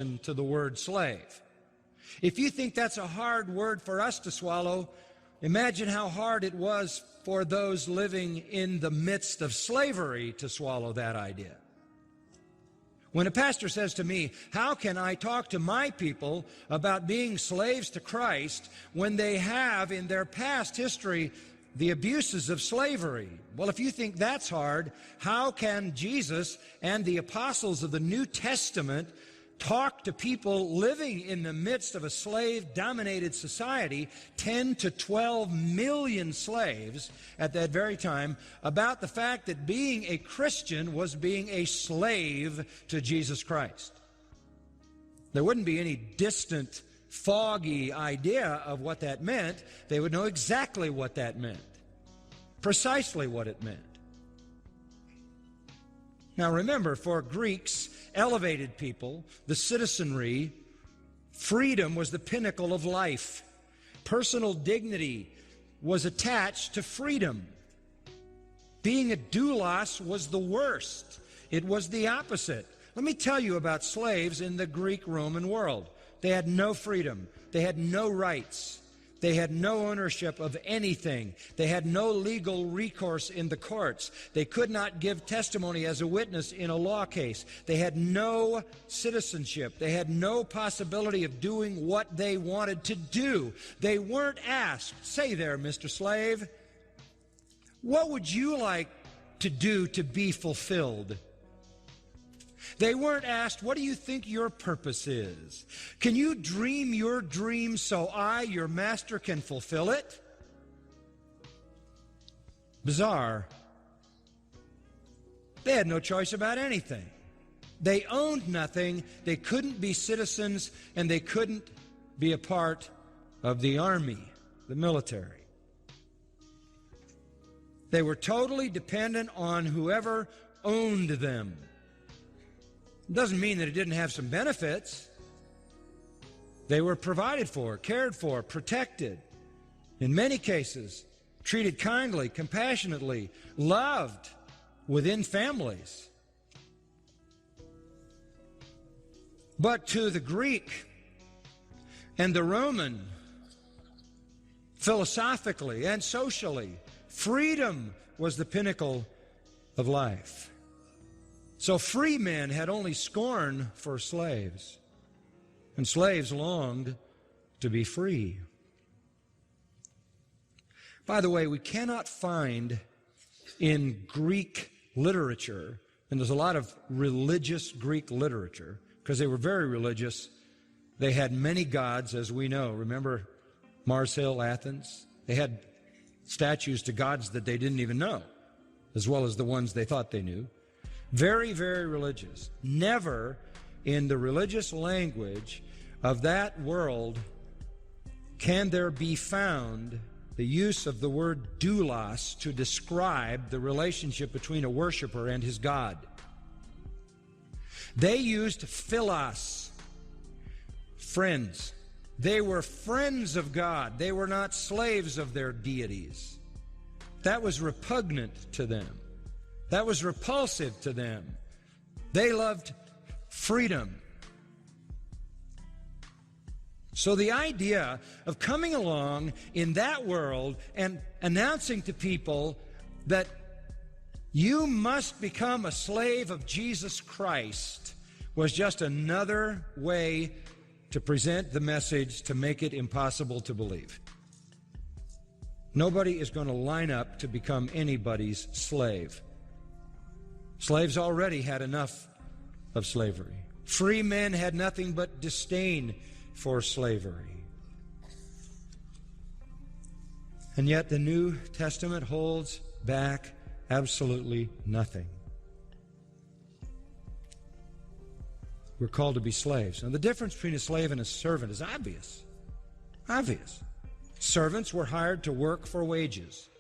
to the word slave. If you think that's a hard word for us to swallow, imagine how hard it was for those living in the midst of slavery to swallow that idea. When a pastor says to me, how can I talk to my people about being slaves to Christ when they have in their past history the abuses of slavery? Well, if you think that's hard, how can Jesus and the apostles of the New Testament talk to people living in the midst of a slave-dominated society, 10 to 12 million slaves at that very time, about the fact that being a Christian was being a slave to Jesus Christ? There wouldn't be any distant, foggy idea of what that meant. They would know exactly what that meant, precisely what it meant. Now remember, for Greeks, elevated people, the citizenry, freedom was the pinnacle of life. Personal dignity was attached to freedom. Being a doulos was the worst. It was the opposite. Let me tell you about slaves in the Greek-Roman world. They had no freedom. They had no rights. They had no ownership of anything. They had no legal recourse in the courts. They could not give testimony as a witness in a law case. They had no citizenship. They had no possibility of doing what they wanted to do. They weren't asked, say there, Mr. Slave, what would you like to do to be fulfilled? They weren't asked, what do you think your purpose is? Can you dream your dream so I, your master, can fulfill it? Bizarre. They had no choice about anything. They owned nothing, they couldn't be citizens, and they couldn't be a part of the army, the military. They were totally dependent on whoever owned them. Doesn't mean that it didn't have some benefits. They were provided for, cared for, protected. In many cases, treated kindly, compassionately, loved within families. But to the Greek and the Roman, philosophically and socially, freedom was the pinnacle of life. So free men had only scorn for slaves, and slaves longed to be free. By the way, we cannot find in Greek literature, and there's a lot of religious Greek literature, because they were very religious. They had many gods, as we know. Remember Mars Hill, Athens? They had statues to gods that they didn't even know, as well as the ones they thought they knew. Very, very religious. Never in the religious language of that world can there be found the use of the word doulos to describe the relationship between a worshiper and his God. They used philos, friends. They were friends of God. They were not slaves of their deities. That was repugnant to them. That was repulsive to them. They loved freedom. So the idea of coming along in that world and announcing to people that you must become a slave of Jesus Christ was just another way to present the message to make it impossible to believe. Nobody is going to line up to become anybody's slave. Slaves already had enough of slavery. Free men had nothing but disdain for slavery. And yet the New Testament holds back absolutely nothing. We're called to be slaves. Now, the difference between a slave and a servant is obvious. Obvious. Servants were hired to work for wages.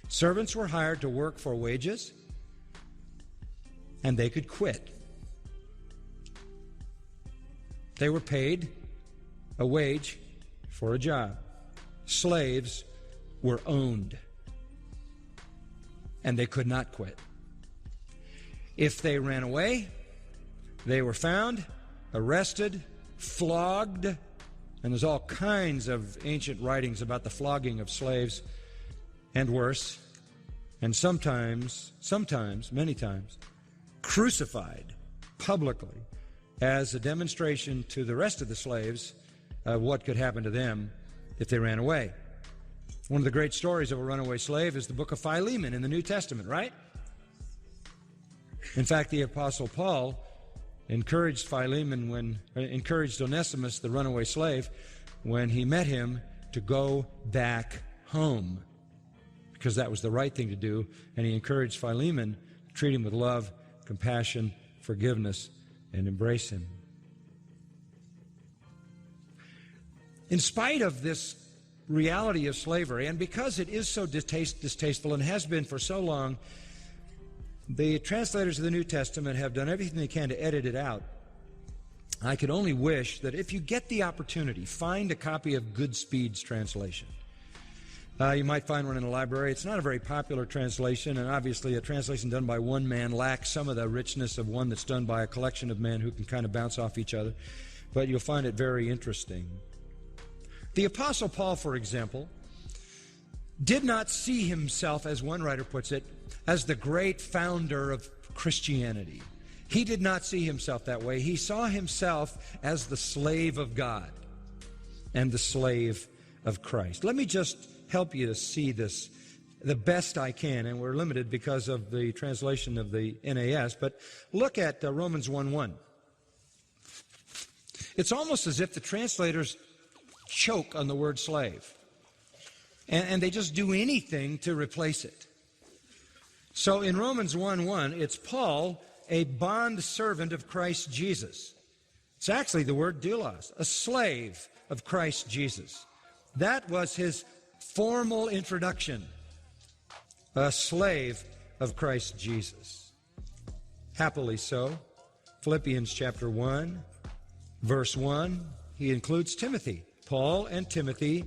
Servants were hired to work for wages, and they could quit. They were paid a wage for a job. Slaves were owned, and they could not quit. If they ran away, they were found arrested, flogged, and there's all kinds of ancient writings about the flogging of slaves and worse, and sometimes, many times, crucified publicly as a demonstration to the rest of the slaves of what could happen to them if they ran away. One of the great stories of a runaway slave is the book of Philemon in the New Testament, right? In fact, the Apostle Paul encouraged Onesimus, the runaway slave, when he met him to go back home, because that was the right thing to do, and he encouraged Philemon to treat him with love, compassion, forgiveness, and embrace him. In spite of this reality of slavery, and because it is so distasteful and has been for so long, the translators of the New Testament have done everything they can to edit it out. I could only wish that if you get the opportunity, find a copy of Goodspeed's translation. You might find one in a library. It's not a very popular translation, and obviously a translation done by one man lacks some of the richness of one that's done by a collection of men who can kind of bounce off each other, but you'll find it very interesting. The Apostle Paul, for example, did not see himself, as one writer puts it, as the great founder of Christianity. He did not see himself that way. He saw himself as the slave of God and the slave of Christ. Let me just help you to see this the best I can, and we're limited because of the translation of the NAS, but look at Romans 1:1. It's almost as if the translators choke on the word slave, and they just do anything to replace it. So in Romans 1:1, it's Paul, a bond servant of Christ Jesus. It's actually the word doulos, a slave of Christ Jesus. That was his formal introduction, a slave of Christ Jesus. Happily so. Philippians chapter 1, verse 1, he includes Timothy, Paul and Timothy.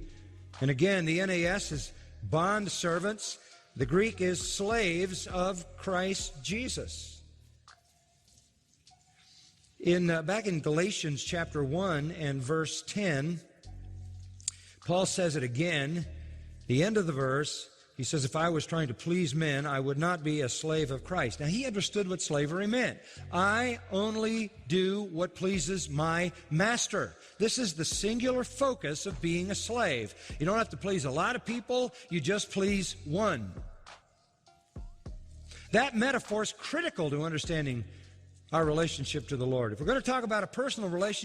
And again, the NAS is bond servants. The Greek is slaves of Christ Jesus. Back in Galatians chapter 1 and verse 10, Paul says it again. The end of the verse, he says, if I was trying to please men, I would not be a slave of Christ. Now, he understood what slavery meant. I only do what pleases my master. This is the singular focus of being a slave. You don't have to please a lot of people. You just please one. That metaphor is critical to understanding our relationship to the Lord. If we're going to talk about a personal relationship